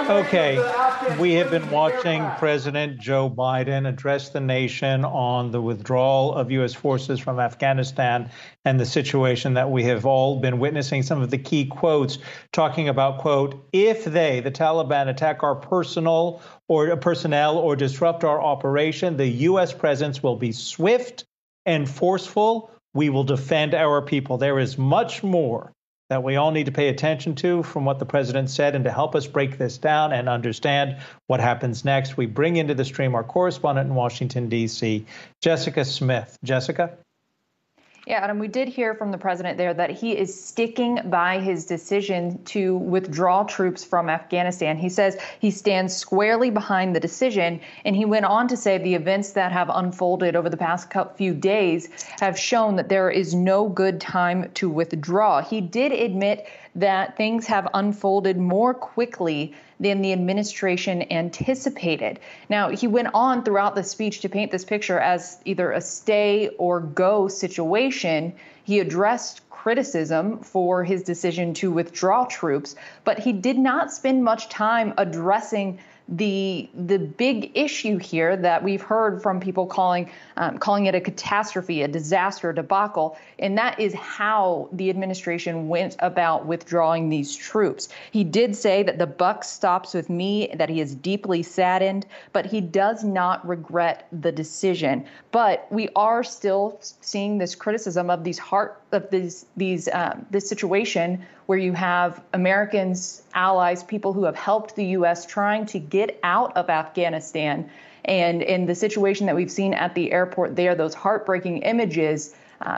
Okay, we have been watching President Joe Biden address the nation on the withdrawal of U.S. forces from Afghanistan and the situation that we have all been witnessing. Some of the key quotes talking about, quote, if they, the Taliban, attack our personnel or disrupt our operation, the U.S. presence will be swift and forceful. We will defend our people. There is much more that we all need to pay attention to from what the president said. And to help us break this down and understand what happens next, we bring into the stream our correspondent in Washington, D.C., Jessica Smith. Jessica? Yeah, Adam, we did hear from the president there that he is sticking by his decision to withdraw troops from Afghanistan. He says he stands squarely behind the decision, and he went on to say the events that have unfolded over the past few days have shown that there is no good time to withdraw. He did admit that things have unfolded more quickly than the administration anticipated. Now, he went on throughout the speech to paint this picture as either a stay or go situation. He addressed criticism for his decision to withdraw troops, but he did not spend much time addressing the big issue here that we've heard from people calling it a catastrophe, a disaster, a debacle, and that is how the administration went about withdrawing these troops. He did say that the buck stops with me, that he is deeply saddened, but he does not regret the decision. But we are still seeing this criticism of this situation where you have Americans, allies, people who have helped the U.S. trying to get out of Afghanistan. And in the situation that we've seen at the airport there, those heartbreaking images,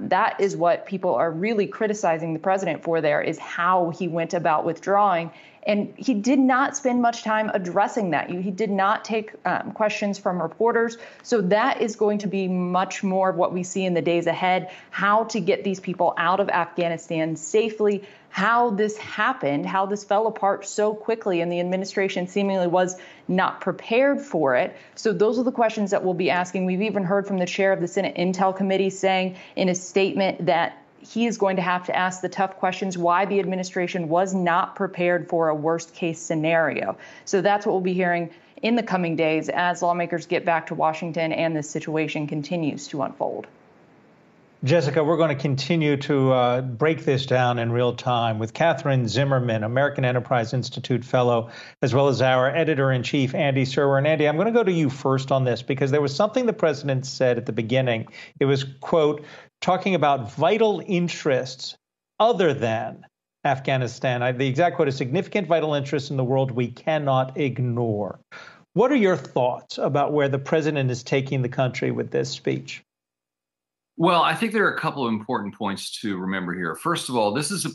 that is what people are really criticizing the president for there, is how he went about withdrawing. And he did not spend much time addressing that. He did not take questions from reporters. So that is going to be much more of what we see in the days ahead, how to get these people out of Afghanistan safely, how this happened, how this fell apart so quickly, and the administration seemingly was not prepared for it. So those are the questions that we'll be asking. We've even heard from the chair of the Senate Intel Committee saying in a statement that he is going to have to ask the tough questions why the administration was not prepared for a worst case scenario. So that's what we'll be hearing in the coming days as lawmakers get back to Washington and this situation continues to unfold. Jessica, we're going to continue to break this down in real time with Katherine Zimmerman, American Enterprise Institute Fellow, as well as our Editor-in-Chief, Andy Serwer. And Andy, I'm going to go to you first on this because there was something the president said at the beginning. It was, quote, talking about vital interests other than Afghanistan. The exact quote is significant vital interests in the world we cannot ignore. What are your thoughts about where the president is taking the country with this speech? Well, I think there are a couple of important points to remember here. First of all, this is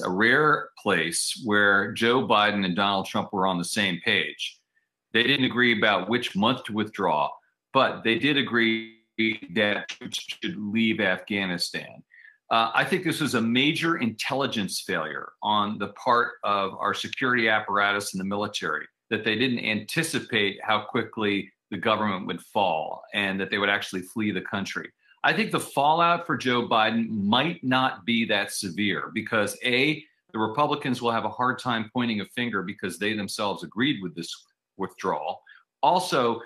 a rare place where Joe Biden and Donald Trump were on the same page. They didn't agree about which month to withdraw, but they did agree that troops should leave Afghanistan. I think this was a major intelligence failure on the part of our security apparatus and the military, that they didn't anticipate how quickly the government would fall and that they would actually flee the country. I think the fallout for Joe Biden might not be that severe because, A, the Republicans will have a hard time pointing a finger because they themselves agreed with this withdrawal. Also,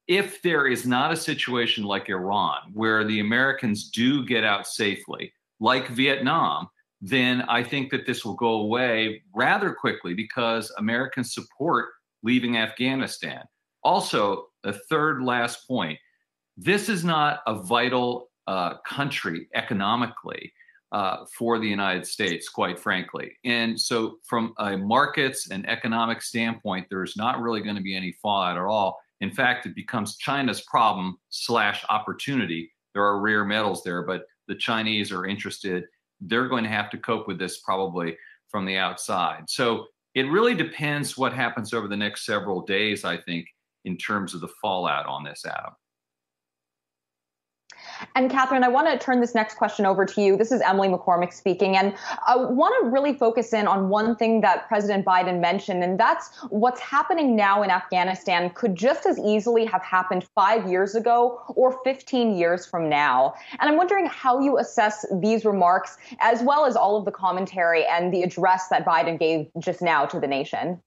if there is not a situation like Iran where the Americans do get out safely, like Vietnam, then I think that this will go away rather quickly because Americans support leaving Afghanistan. Also, a third last point. This is not a vital country economically for the United States, quite frankly. And so from a markets and economic standpoint, there's not really going to be any fallout at all. In fact, it becomes China's problem / opportunity. There are rare metals there, but the Chinese are interested. They're going to have to cope with this probably from the outside. So it really depends what happens over the next several days, I think, in terms of the fallout on this, Adam. And Katherine, I want to turn this next question over to you. This is Emily McCormick speaking, and I want to really focus in on one thing that President Biden mentioned, and that's what's happening now in Afghanistan could just as easily have happened 5 years ago or 15 years from now. And I'm wondering how you assess these remarks, as well as all of the commentary and the address that Biden gave just now to the nation.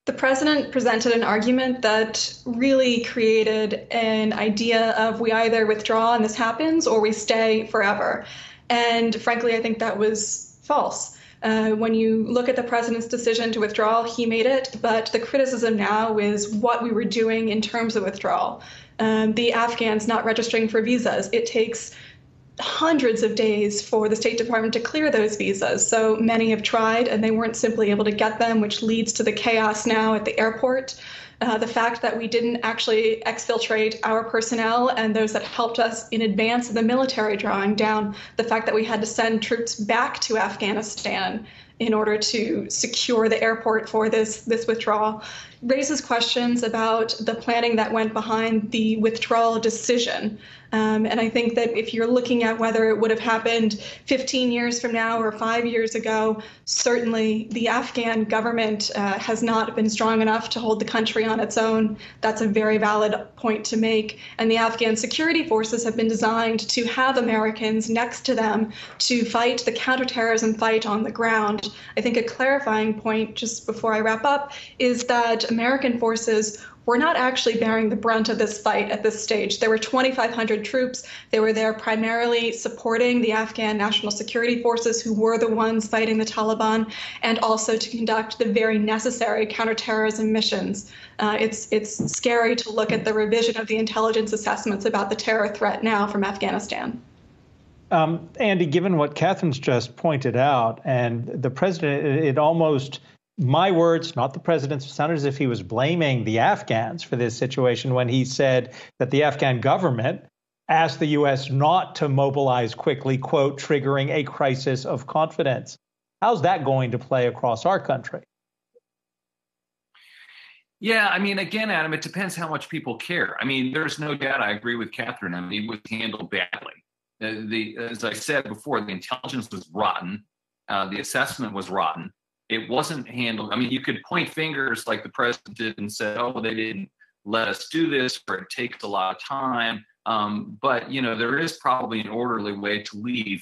The president presented an argument that really created an idea of we either withdraw and this happens or we stay forever. And frankly, I think that was false. When you look at the president's decision to withdraw, he made it, but the criticism now is what we were doing in terms of withdrawal. The Afghans not registering for visas, it takes hundreds of days for the State Department to clear those visas. So many have tried and they weren't simply able to get them, which leads to the chaos now at the airport. The fact that we didn't actually exfiltrate our personnel and those that helped us in advance of the military drawing down, the fact that we had to send troops back to Afghanistan in order to secure the airport for this withdrawal raises questions about the planning that went behind the withdrawal decision. And I think that if you're looking at whether it would have happened 15 years from now or 5 years ago, certainly the Afghan government has not been strong enough to hold the country on its own. That's a very valid point to make. And the Afghan security forces have been designed to have Americans next to them to fight the counterterrorism fight on the ground. I think a clarifying point, just before I wrap up, is that American forces were not actually bearing the brunt of this fight at this stage. There were 2,500 troops. They were there primarily supporting the Afghan National Security Forces, who were the ones fighting the Taliban, and also to conduct the very necessary counterterrorism missions. It's scary to look at the revision of the intelligence assessments about the terror threat now from Afghanistan. Andy, given what Katherine's just pointed out, and the president, it almost, my words, not the president's, sounded as if he was blaming the Afghans for this situation when he said that the Afghan government asked the U.S. not to mobilize quickly, quote, triggering a crisis of confidence. How's that going to play across our country? Yeah, I mean, again, Adam, it depends how much people care. I mean, there's no doubt, I agree with Katherine. I mean, it was handled badly. As I said before, the intelligence was rotten. The assessment was rotten. It wasn't handled. I mean, you could point fingers like the president did and say, oh, they didn't let us do this, or it takes a lot of time. But, you know, there is probably an orderly way to leave.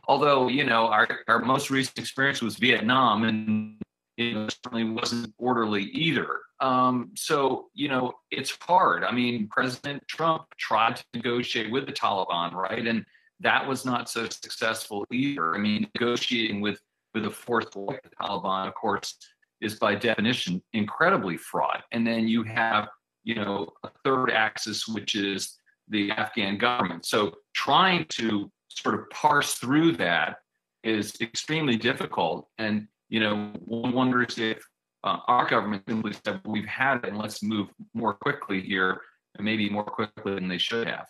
Although, you know, our most recent experience was Vietnam, and it certainly wasn't orderly either. So, you know, it's hard. I mean, President Trump tried to negotiate with the Taliban, right? And that was not so successful either. I mean, negotiating with a fourth like the Taliban, of course, is by definition incredibly fraught. And then you have, you know, a third axis, which is the Afghan government. So trying to sort of parse through that is extremely difficult. And, you know, one wonders if our government simply said, we've had it and let's move more quickly here, and maybe more quickly than they should have.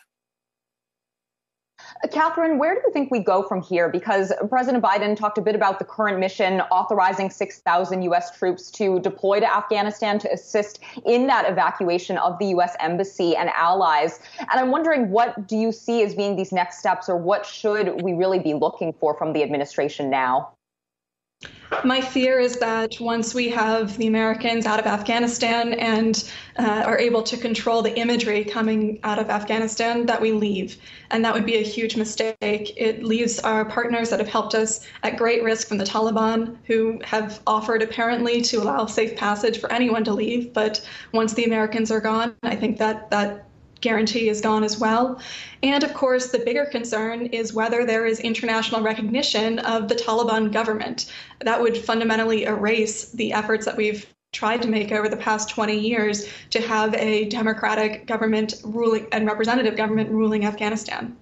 Katherine, where do you think we go from here? Because President Biden talked a bit about the current mission, authorizing 6,000 U.S. troops to deploy to Afghanistan to assist in that evacuation of the U.S. embassy and allies. And I'm wondering, what do you see as being these next steps, or what should we really be looking for from the administration now? My fear is that once we have the Americans out of Afghanistan and are able to control the imagery coming out of Afghanistan, that we leave. And that would be a huge mistake. It leaves our partners that have helped us at great risk from the Taliban, who have offered apparently to allow safe passage for anyone to leave. But once the Americans are gone, I think that guarantee is gone as well. And of course, the bigger concern is whether there is international recognition of the Taliban government. That would fundamentally erase the efforts that we've tried to make over the past 20 years to have a democratic government ruling and representative government ruling Afghanistan.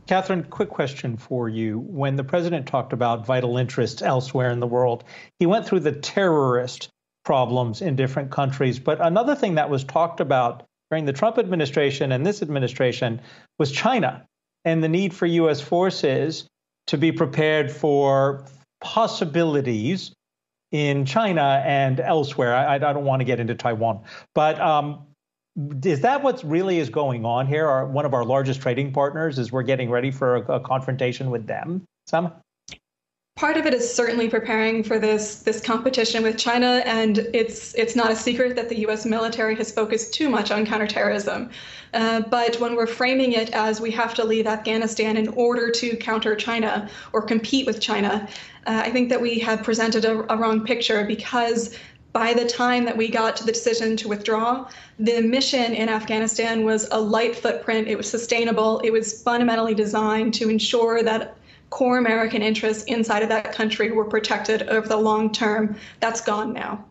Katherine, quick question for you. When the president talked about vital interests elsewhere in the world, he went through the terrorist problems in different countries. But another thing that was talked about during the Trump administration and this administration was China and the need for U.S. forces to be prepared for possibilities in China and elsewhere. I don't want to get into Taiwan, but is that what really is going on here? One of our largest trading partners is we're getting ready for a confrontation with them? Part of it is certainly preparing for this competition with China, and it's not a secret that the U.S. military has focused too much on counterterrorism. But when we're framing it as we have to leave Afghanistan in order to counter China or compete with China, I think that we have presented a wrong picture, because by the time that we got to the decision to withdraw, the mission in Afghanistan was a light footprint. It was sustainable. It was fundamentally designed to ensure that core American interests inside of that country were protected over the long term. That's gone now.